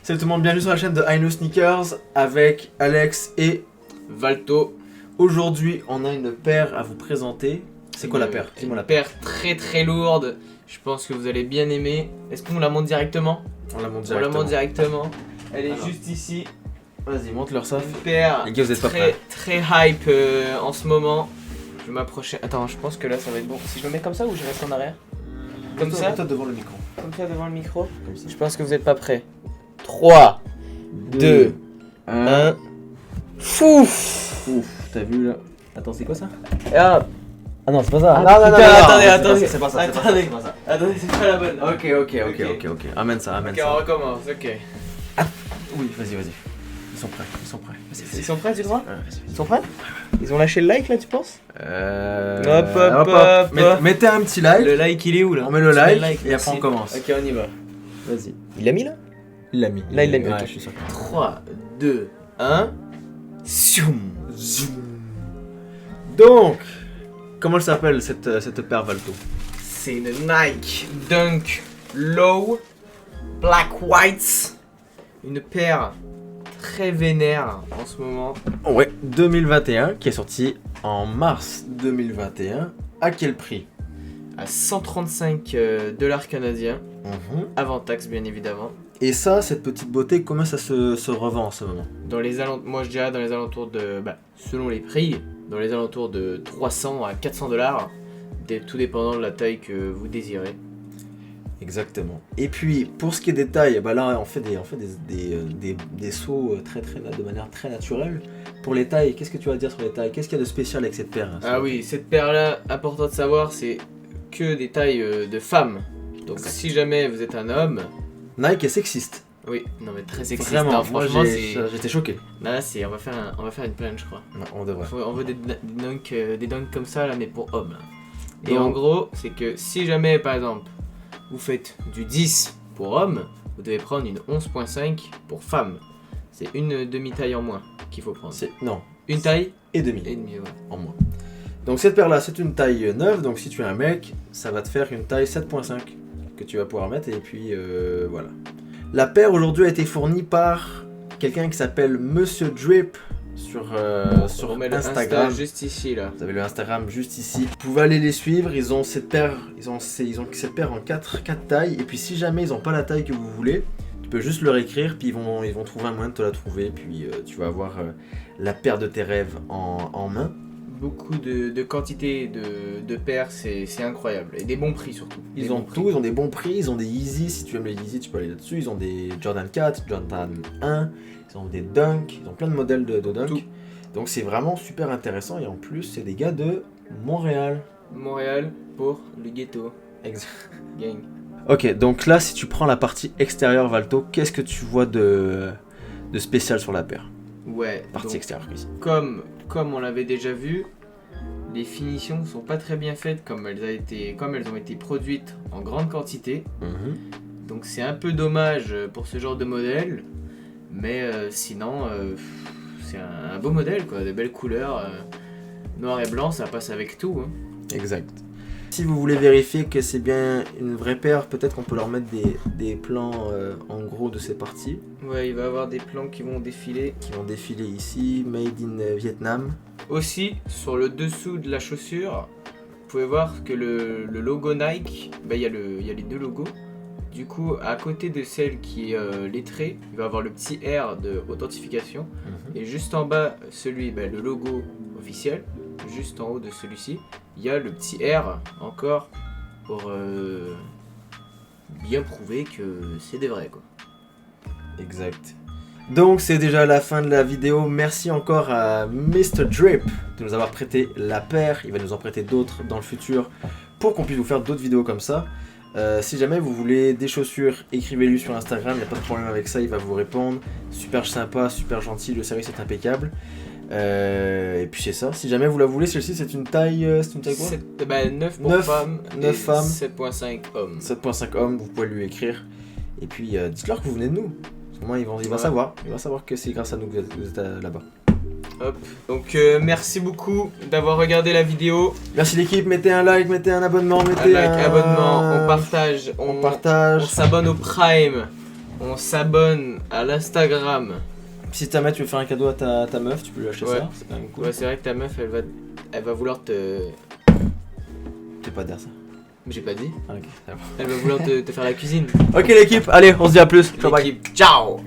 Salut tout le monde, bienvenue sur la chaîne de I Know Sneakers avec Alex et Valto. Aujourd'hui, on a une paire à vous présenter. C'est quoi la paire? Dis-moi la paire. Très très lourde. Je pense que vous allez bien aimer. Est-ce qu'on la monte directement? On la monte On la monte directement. Elle est Alors. juste ici. Vas-y, monte leur ça. Une paire Les gars, vous êtes pas très, prêts. très hype en ce moment. Je vais m'approcher. Attends, je pense que là ça va être bon. Si je me mets comme ça ou je reste en arrière? Comme ça? Toi devant le micro. Comme ça devant le micro. Comme ça. Je pense que vous êtes pas prêts. 3, 2, 1. Fouf! Ouf, t'as vu là? Attends, c'est quoi ça? Ah, Ah non, c'est pas ça. Ah, putain, attendez, attendez. C'est pas ça, Attendez. c'est pas ça. attendez, c'est pas la bonne. Ok. Amène ça, amène Ok, on ça. recommence, ok. Oui, vas-y. Ils sont prêts. Vas-y. Ils sont prêts, tu crois? Vas-y. Ils sont prêts? Ils ont lâché le like là, tu penses? Hop. Mettez un petit like. Le like, il est où là? On met le Tu mets like et merci. après on commence. Ok, on y va. Vas-y. Il l'a mis là? Il l'a mis. Là, il l'a mis, Ouais, ok. je suis sûr. 3, 2, 1. Zoom. Donc, comment elle s'appelle cette paire Valto? C'est une Nike Dunk Low Black Whites. Une paire très vénère en ce moment. Ouais, 2021 qui est sorti en mars 2021. À quel prix? À 135 $ canadiens. Avant taxe, bien évidemment. Et ça, cette petite beauté, comment ça se revend en ce moment? Dans les moi je dirais dans les alentours de, selon les prix, dans les alentours de 300 à 400 $, tout dépendant de la taille que vous désirez. Exactement. Et puis, pour ce qui est des tailles, bah là, on fait des sauts de manière très naturelle. Pour les tailles, qu'est-ce que tu vas dire sur les tailles? Qu'est-ce qu'il y a de spécial avec cette paire? Ah oui, cette paire-là, important de savoir, c'est que des tailles de femmes. Donc Exact. si jamais vous êtes un homme, Nike est sexiste. oui, non mais très sexiste. Vraiment, hein, moi franchement, c'est. j'étais choqué. Là, on va faire une plainte, je crois. Non, on devrait. On veut des dunks comme ça là, mais pour hommes. Et Donc- en gros, c'est que si jamais, par exemple, vous faites du 10 pour homme, vous devez prendre une 11.5 pour femme. C'est une demi-taille en moins qu'il faut prendre. Non, Une taille et demi. et demie, ouais. En moins. Donc cette paire là c'est une taille neuve, donc si tu es un mec, ça va te faire une taille 7.5 que tu vas pouvoir mettre et puis voilà. La paire aujourd'hui a été fournie par quelqu'un qui s'appelle Monsieur Drip sur On met le Instagram. Insta juste ici là. Vous avez le Instagram juste ici. Vous pouvez aller les suivre, ils ont cette paire, ils ont cette paire en 4 tailles et puis si jamais ils n'ont pas la taille que vous voulez, tu peux juste leur écrire puis ils vont trouver un moyen de te la trouver puis tu vas avoir la paire de tes rêves en main. Beaucoup de quantité de paires, c'est incroyable. Et des bons prix surtout. Ils ont tout, ils ont des bons prix, ils ont des Yeezy, si tu aimes les Yeezy tu peux aller là-dessus, ils ont des Jordan 4, Jordan 1, ils ont des Dunk, ils ont plein de modèles de Dunk. Tout. Donc c'est vraiment super intéressant et en plus c'est des gars de Montréal. Montréal pour le ghetto. Exact. Gang. Ok, donc là si tu prends la partie extérieure Valto, qu'est-ce que tu vois de spécial sur la paire? Ouais. Partie donc, extérieure ici. comme on l'avait déjà vu, les finitions sont pas très bien faites comme elles ont été produites en grande quantité. Donc c'est un peu dommage pour ce genre de modèle, mais sinon c'est un beau modèle quoi, des belles couleurs, noir et blanc, ça passe avec tout. Hein. Exact. Si vous voulez vérifier que c'est bien une vraie paire, peut-être qu'on peut leur mettre des plans en gros de ces parties Ouais, il va y avoir des plans qui vont défiler. qui vont défiler ici, Made in Vietnam. Aussi, sur le dessous de la chaussure, vous pouvez voir que le logo Nike, il y a les deux logos. Du coup, à côté de celle qui est lettrée, il va y avoir le petit R de authentification. Et juste en bas, le logo officiel. Juste en haut de celui-ci, il y a le petit R encore pour bien prouver que c'est des vrais quoi. Exact. Donc c'est déjà la fin de la vidéo. Merci encore à Mr. Drip de nous avoir prêté la paire. Il va nous en prêter d'autres dans le futur pour qu'on puisse vous faire d'autres vidéos comme ça. Si jamais vous voulez des chaussures, écrivez-lui sur Instagram, il n'y a pas de problème avec ça, il va vous répondre. Super sympa, super gentil, le service est impeccable. Et puis c'est ça. Si jamais vous la voulez, celle-ci c'est une taille quoi? 9 pour 9 femmes, 9 et femmes. 7.5 hommes. 7.5 hommes, vous pouvez lui écrire. Et puis dites-leur que vous venez de nous. Parce que moi il va savoir. Il va savoir que c'est grâce à nous que vous êtes là-bas. Hop. Donc merci beaucoup d'avoir regardé la vidéo. Merci l'équipe, mettez un like, mettez un abonnement, Un mettez like, un abonnement, on partage, on on partage. s'abonne au Prime, on s'abonne à l'Instagram. Si ta meuf, tu veux faire un cadeau à ta meuf, tu peux lui acheter Ouais. ça, c'est quand même cool. Ouais, c'est vrai que ta meuf, elle va vouloir te... Tu peux pas dire ça. J'ai pas dit. Ah, ok, c'est bon. Elle va vouloir te faire la cuisine. Ok l'équipe, allez, on se dit à plus. Ciao, bye. L'équipe, ciao.